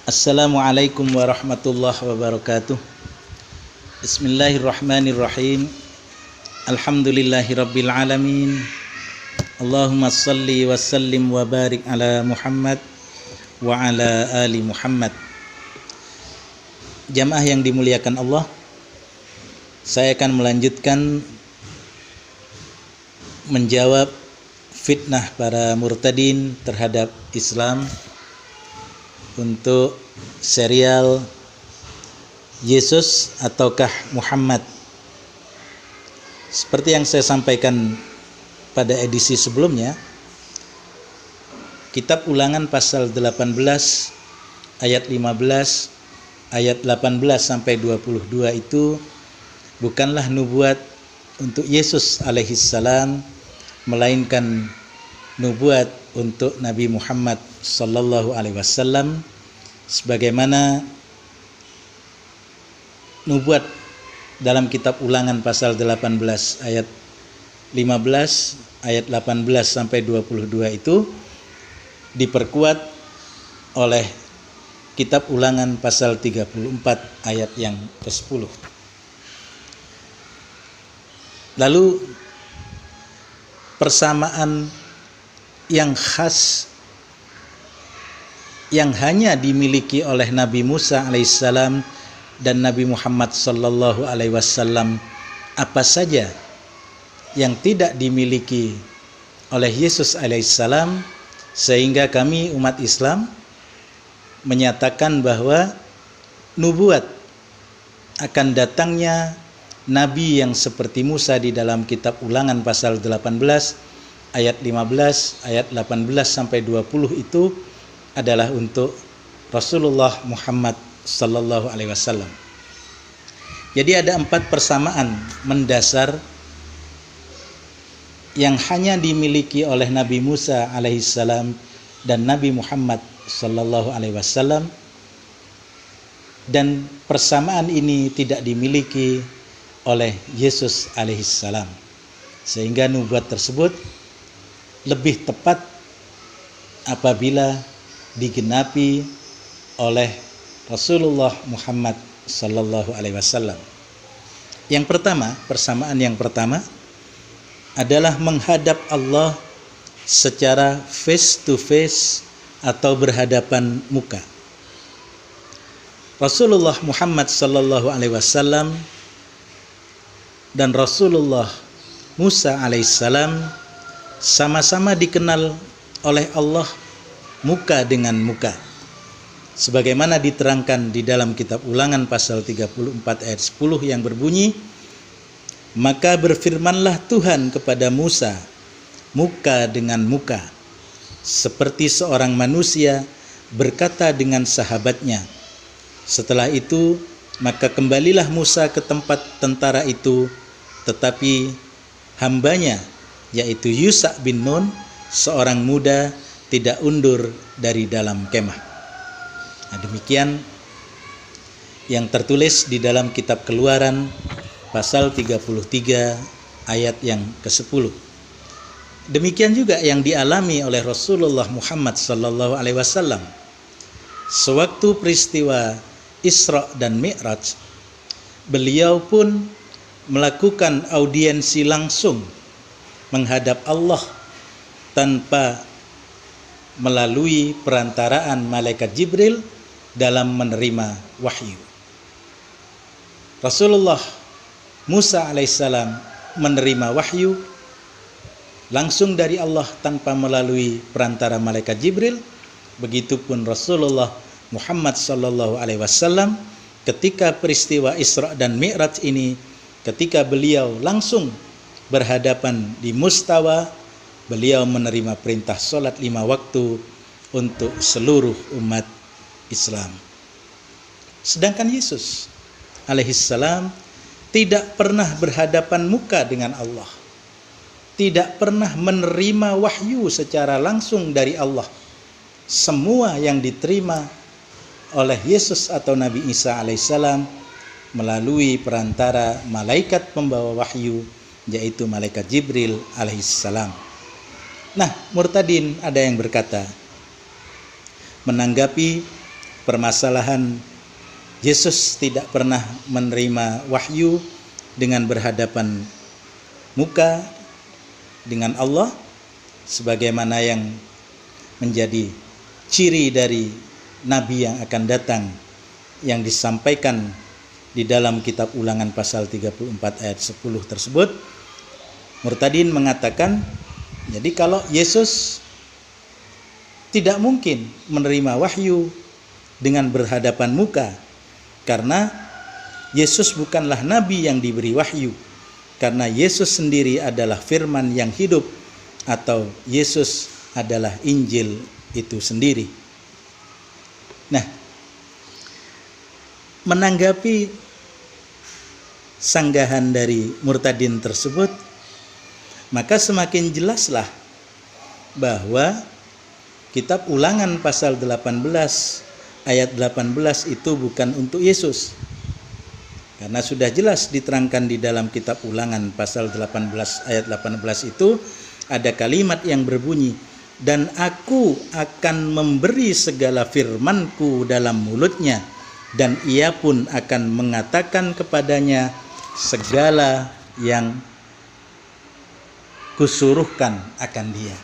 Assalamualaikum warahmatullahi wabarakatuh. Bismillahirrahmanirrahim. Alhamdulillahirabbil alamin. Allahumma shalli wa sallim wa barik ala Muhammad wa ala ali Muhammad. Jamaah yang dimuliakan Allah, saya akan melanjutkan menjawab fitnah para murtadin terhadap Islam untuk serial Yesus ataukah Muhammad. Seperti yang saya sampaikan pada edisi sebelumnya, kitab Ulangan pasal 18 ayat 15, ayat 18 sampai 22 itu bukanlah nubuat untuk Yesus alaihissalam, melainkan nubuat untuk Nabi Muhammad sallallahu alaihi wasallam, sebagaimana nubuat dalam kitab Ulangan pasal 18 ayat 15, ayat 18 sampai 22 itu diperkuat oleh kitab Ulangan pasal 34 ayat yang ke-10. Lalu persamaan yang khas yang hanya dimiliki oleh Nabi Musa alaihissalam dan Nabi Muhammad sallallahu alaihi wasallam apa saja yang tidak dimiliki oleh Yesus alaihissalam, sehingga kami umat Islam menyatakan bahwa nubuat akan datangnya Nabi yang seperti Musa di dalam kitab Ulangan pasal 18 ayat 15, ayat 18 sampai 20 itu adalah untuk Rasulullah Muhammad sallallahu alaihi wasallam. Jadi ada 4 persamaan mendasar yang hanya dimiliki oleh Nabi Musa alaihissalam dan Nabi Muhammad sallallahu alaihi wasallam, dan persamaan ini tidak dimiliki oleh Yesus alaihissalam, sehingga nubuat tersebut lebih tepat apabila digenapi oleh Rasulullah Muhammad sallallahu alaihi wasallam. Yang pertama, persamaan yang pertama adalah menghadap Allah secara face to face atau berhadapan muka. Rasulullah Muhammad sallallahu alaihi wasallam dan Rasulullah Musa alaihissalam sama-sama dikenal oleh Allah muka dengan muka, sebagaimana diterangkan di dalam kitab Ulangan pasal 34 ayat 10 yang berbunyi, maka berfirmanlah Tuhan kepada Musa muka dengan muka, seperti seorang manusia berkata dengan sahabatnya. Setelah itu maka kembalilah Musa ke tempat tentara itu, tetapi hambanya yaitu Yusha bin Nun, seorang muda, tidak undur dari dalam kemah. Nah, demikian yang tertulis di dalam kitab Keluaran pasal 33 ayat yang ke-10. Demikian juga yang dialami oleh Rasulullah Muhammad sallallahu alaihi wasallam sewaktu peristiwa Isra dan Mi'raj. Beliau pun melakukan audiensi langsung menghadap Allah tanpa melalui perantaraan malaikat Jibril dalam menerima wahyu. Rasulullah Musa alaihissalam menerima wahyu langsung dari Allah tanpa melalui perantara malaikat Jibril. Begitupun Rasulullah Muhammad sallallahu alaihi wasallam ketika peristiwa Isra dan Mi'raj ini, ketika beliau langsung berhadapan di Mustawa, beliau menerima perintah sholat 5 waktu untuk seluruh umat Islam. Sedangkan Yesus alaihissalam tidak pernah berhadapan muka dengan Allah, tidak pernah menerima wahyu secara langsung dari Allah. Semua yang diterima oleh Yesus atau Nabi Isa alaihissalam melalui perantara malaikat pembawa wahyu, yaitu malaikat Jibril alaihissalam. Nah, murtadin ada yang berkata, menanggapi permasalahan Yesus tidak pernah menerima wahyu dengan berhadapan muka dengan Allah, sebagaimana yang menjadi ciri dari Nabi yang akan datang yang disampaikan di dalam kitab Ulangan pasal 34 ayat 10 tersebut. Murtadin mengatakan, jadi kalau Yesus tidak mungkin menerima wahyu dengan berhadapan muka, karena Yesus bukanlah nabi yang diberi wahyu, karena Yesus sendiri adalah firman yang hidup, atau Yesus adalah Injil itu sendiri. Nah, menanggapi sanggahan dari murtadin tersebut, maka semakin jelaslah bahwa kitab Ulangan pasal 18 ayat 18 itu bukan untuk Yesus. Karena sudah jelas diterangkan di dalam kitab Ulangan pasal 18 ayat 18 itu ada kalimat yang berbunyi, dan aku akan memberi segala firmanku dalam mulutnya, dan ia pun akan mengatakan kepadanya segala yang kusuruhkan akan dia.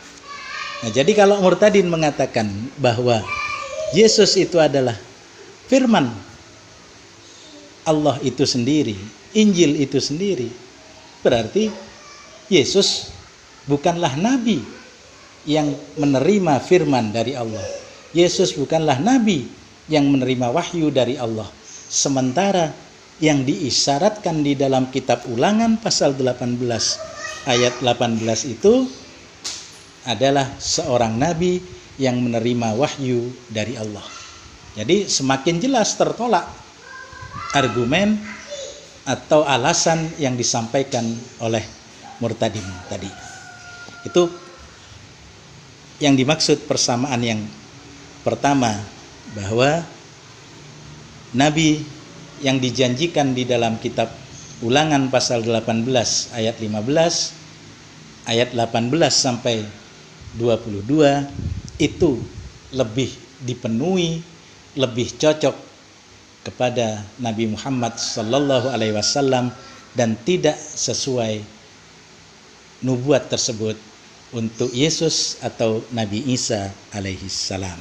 Nah, jadi kalau murtadin mengatakan bahwa Yesus itu adalah firman Allah itu sendiri, Injil itu sendiri, berarti Yesus bukanlah nabi yang menerima firman dari Allah. Yesus bukanlah nabi yang menerima wahyu dari Allah. Sementara yang diisyaratkan di dalam kitab Ulangan pasal 18 ayat 18 itu adalah seorang nabi yang menerima wahyu dari Allah. Jadi semakin jelas tertolak argumen atau alasan yang disampaikan oleh murtadin tadi. Itu yang dimaksud persamaan yang pertama, bahwa nabi yang dijanjikan di dalam kitab Ulangan pasal 18 ayat 15 ayat 18 sampai 22 itu lebih dipenuhi, lebih cocok kepada Nabi Muhammad sallallahu alaihi wasallam, dan tidak sesuai nubuat tersebut untuk Yesus atau Nabi Isa alaihi salam.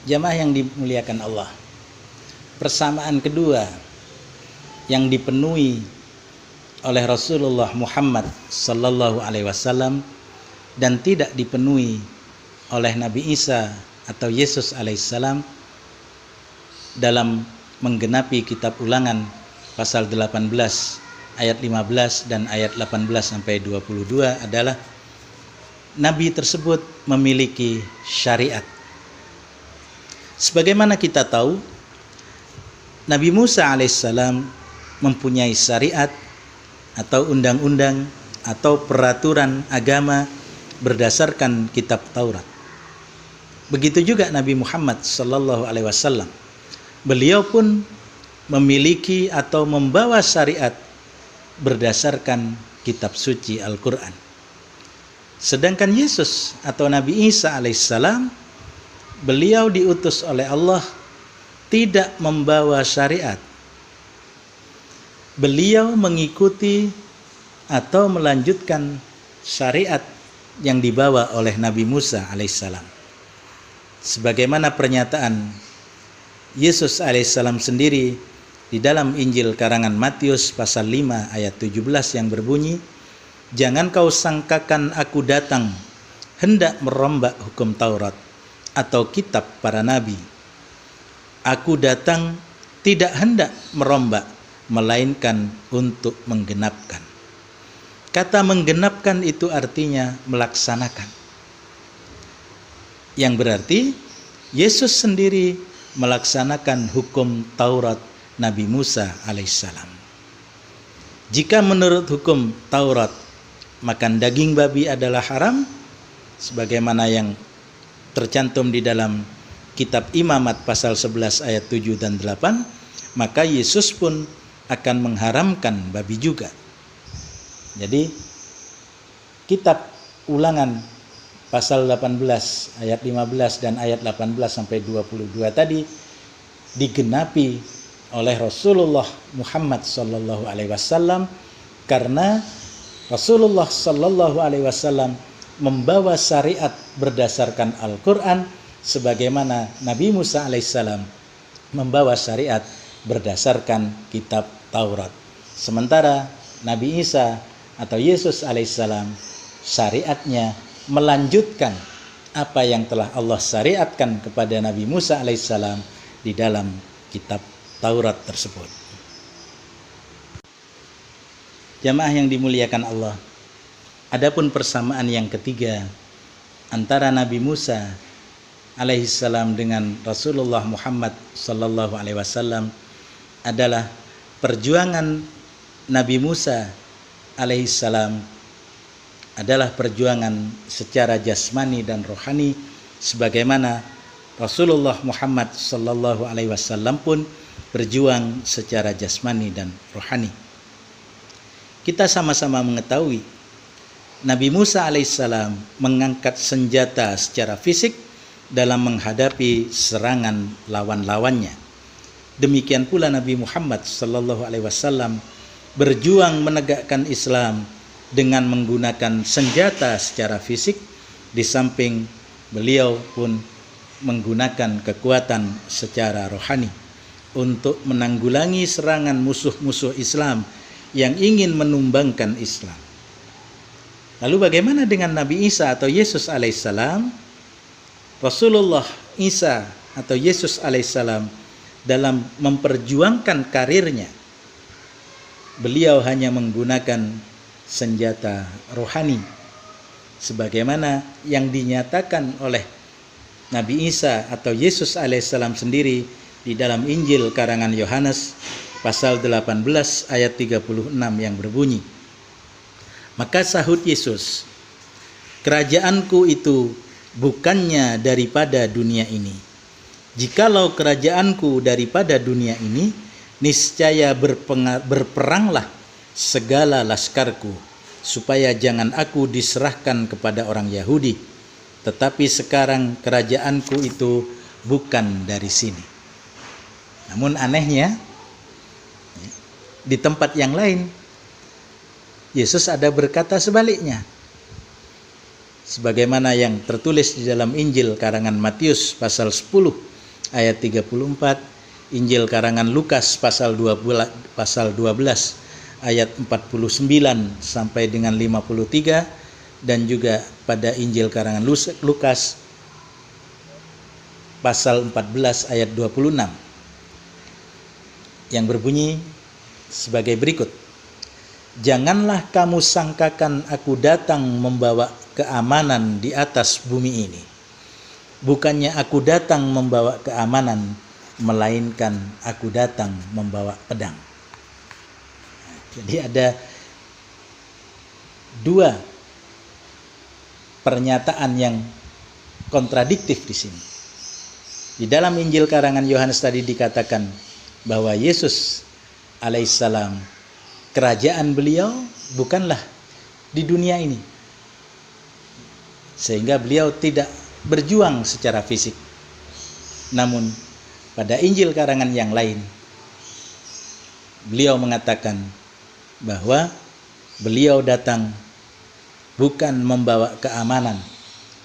Jamaah yang dimuliakan Allah, persamaan kedua yang dipenuhi oleh Rasulullah Muhammad sallallahu alaihi wasallam dan tidak dipenuhi oleh Nabi Isa atau Yesus alaihissalam dalam menggenapi kitab Ulangan pasal 18 ayat 15 dan ayat 18 sampai 22 adalah nabi tersebut memiliki syariat. Sebagaimana kita tahu, Nabi Musa alaihissalam mempunyai syariat atau undang-undang atau peraturan agama berdasarkan kitab Taurat. Begitu juga Nabi Muhammad sallallahu alaihi wasallam. Beliau pun memiliki atau membawa syariat berdasarkan kitab suci Al-Qur'an. Sedangkan Yesus atau Nabi Isa alaihissalam, beliau diutus oleh Allah tidak membawa syariat. Beliau mengikuti atau melanjutkan syariat yang dibawa oleh Nabi Musa alaihissalam. Sebagaimana pernyataan Yesus alaihissalam sendiri di dalam Injil karangan Matius pasal 5 ayat 17 yang berbunyi, "Jangan kau sangkakan aku datang hendak merombak hukum Taurat atau kitab para nabi. Aku datang tidak hendak merombak, melainkan untuk menggenapkan." Kata menggenapkan itu artinya melaksanakan. Yang berarti Yesus sendiri melaksanakan hukum Taurat Nabi Musa alaihissalam. Jika menurut hukum Taurat makan daging babi adalah haram, sebagaimana yang tercantum di dalam kitab Imamat pasal 11 ayat 7 dan 8, maka Yesus pun akan mengharamkan babi juga. Jadi kitab Ulangan pasal 18 ayat 15 dan ayat 18 sampai 22 tadi digenapi oleh Rasulullah Muhammad sallallahu alaihi wasallam, karena Rasulullah sallallahu alaihi wasallam membawa syariat berdasarkan Al-Qur'an, sebagaimana Nabi Musa alaihissalam membawa syariat berdasarkan kitab Taurat. Sementara Nabi Isa atau Yesus alaihissalam syariatnya melanjutkan apa yang telah Allah syariatkan kepada Nabi Musa alaihissalam di dalam kitab Taurat tersebut. Jamaah yang dimuliakan Allah, adapun persamaan yang ketiga antara Nabi Musa alaihissalam dengan Rasulullah Muhammad sallallahu alaihi wasallam adalah perjuangan Nabi Musa alaihissalam adalah perjuangan secara jasmani dan rohani, sebagaimana Rasulullah Muhammad sallallahu alaihi wasallam pun berjuang secara jasmani dan rohani. Kita sama-sama mengetahui Nabi Musa alaihissalam mengangkat senjata secara fisik dalam menghadapi serangan lawan-lawannya. Demikian pula Nabi Muhammad sallallahu alaihi wasallam berjuang menegakkan Islam dengan menggunakan senjata secara fisik, di samping beliau pun menggunakan kekuatan secara rohani untuk menanggulangi serangan musuh-musuh Islam yang ingin menumbangkan Islam. Lalu bagaimana dengan Nabi Isa atau Yesus alaihissalam? Rasulullah Isa atau Yesus alaihissalam dalam memperjuangkan karirnya, beliau hanya menggunakan senjata rohani, sebagaimana yang dinyatakan oleh Nabi Isa atau Yesus alaihissalam sendiri di dalam Injil karangan Yohanes pasal 18 ayat 36 yang berbunyi, maka sahut Yesus, kerajaanku itu bukannya daripada dunia ini. Jikalau kerajaanku daripada dunia ini, niscaya berperanglah segala laskarku, supaya jangan aku diserahkan kepada orang Yahudi. Tetapi sekarang kerajaanku itu bukan dari sini. Namun anehnya, di tempat yang lain Yesus ada berkata sebaliknya, sebagaimana yang tertulis di dalam Injil karangan Matius pasal 10 ayat 34, Injil karangan Lukas pasal 12 ayat 49 sampai dengan 53, dan juga pada Injil karangan Lukas pasal 14 ayat 26 yang berbunyi sebagai berikut, janganlah kamu sangkakan aku datang membawa keamanan di atas bumi ini. Bukannya aku datang membawa keamanan, melainkan aku datang membawa pedang. Jadi ada dua pernyataan yang kontradiktif di sini. Di dalam Injil karangan Yohanes tadi dikatakan bahwa Yesus alaihissalam, kerajaan beliau bukanlah di dunia ini, sehingga beliau tidak berjuang secara fisik. Namun pada Injil karangan yang lain, beliau mengatakan bahwa beliau datang bukan membawa keamanan,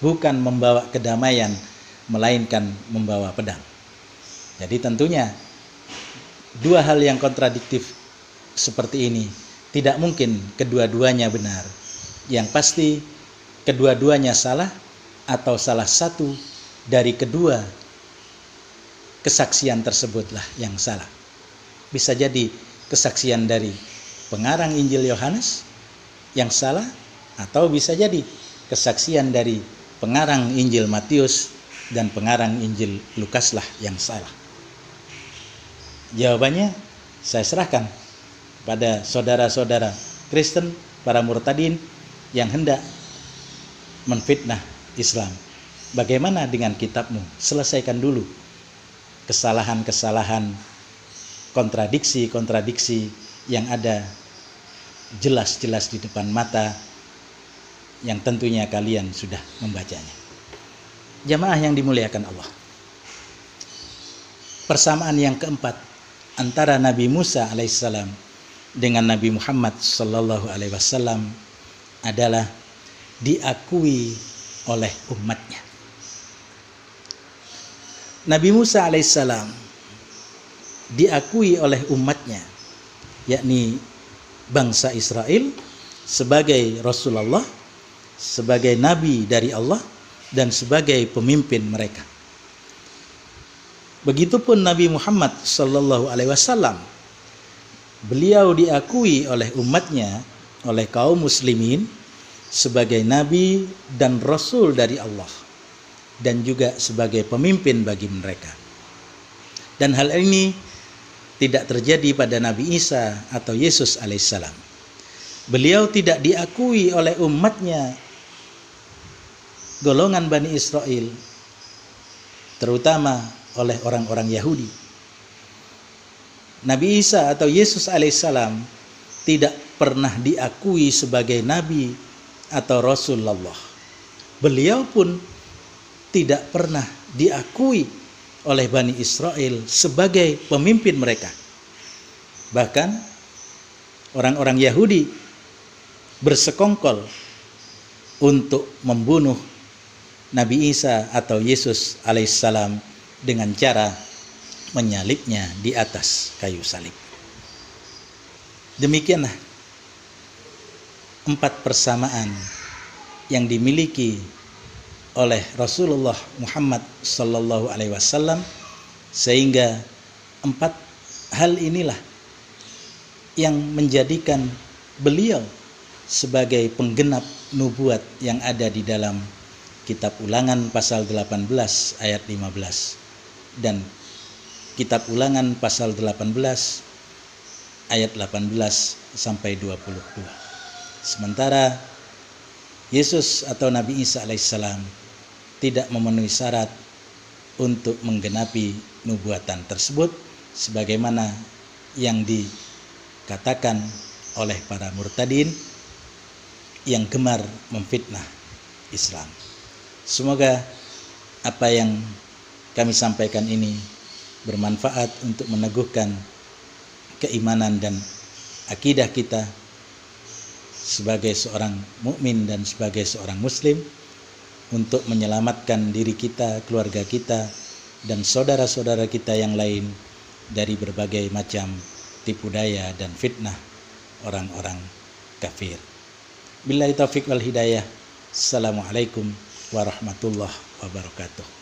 bukan membawa kedamaian, melainkan membawa pedang. Jadi tentunya dua hal yang kontradiktif seperti ini tidak mungkin kedua-duanya benar. Yang pasti kedua-duanya salah, atau salah satu dari kedua kesaksian tersebutlah yang salah. Bisa jadi kesaksian dari pengarang Injil Yohanes yang salah, atau bisa jadi kesaksian dari pengarang Injil Matius dan pengarang Injil Lukaslah yang salah. Jawabannya saya serahkan pada saudara-saudara Kristen, para murtadin yang hendak menfitnah Islam. Bagaimana dengan kitabmu? Selesaikan dulu kesalahan-kesalahan, kontradiksi-kontradiksi yang ada jelas-jelas di depan mata yang tentunya kalian sudah membacanya. Jamaah yang dimuliakan Allah. Persamaan yang keempat antara Nabi Musa alaihissalam dengan Nabi Muhammad sallallahu alaihi wasallam adalah diakui oleh umatnya. Nabi Musa alaihissalam diakui oleh umatnya, yakni bangsa Israel, sebagai Rasulullah, sebagai Nabi dari Allah, dan sebagai pemimpin mereka. Begitupun Nabi Muhammad sallallahu alaihi wasallam, beliau diakui oleh umatnya, oleh kaum muslimin, sebagai Nabi dan Rasul dari Allah, dan juga sebagai pemimpin bagi mereka. Dan hal ini tidak terjadi pada Nabi Isa atau Yesus alaihissalam. Beliau tidak diakui oleh umatnya, golongan Bani Israel, terutama oleh orang-orang Yahudi. Nabi Isa atau Yesus alaihissalam tidak pernah diakui sebagai Nabi atau Rasulullah. Beliau pun tidak pernah diakui oleh Bani Israel sebagai pemimpin mereka. Bahkan orang-orang Yahudi bersekongkol untuk membunuh Nabi Isa atau Yesus alaihissalam dengan cara menyalibnya di atas kayu salib. Demikianlah 4 persamaan yang dimiliki oleh Rasulullah Muhammad sallallahu alaihi wasallam, sehingga 4 hal inilah yang menjadikan beliau sebagai penggenap nubuat yang ada di dalam Kitab Ulangan pasal 18 ayat 15 dan Kitab Ulangan pasal 18 ayat 18 sampai 22. Sementara Yesus atau Nabi Isa alaihissalam tidak memenuhi syarat untuk menggenapi nubuatan tersebut, sebagaimana yang dikatakan oleh para murtadin yang gemar memfitnah Islam. Semoga apa yang kami sampaikan ini bermanfaat untuk meneguhkan keimanan dan akidah kita sebagai seorang mukmin dan sebagai seorang muslim, untuk menyelamatkan diri kita, keluarga kita, dan saudara-saudara kita yang lain dari berbagai macam tipu daya dan fitnah orang-orang kafir. Billahi taufiq wal hidayah. Assalamualaikum warahmatullahi wabarakatuh.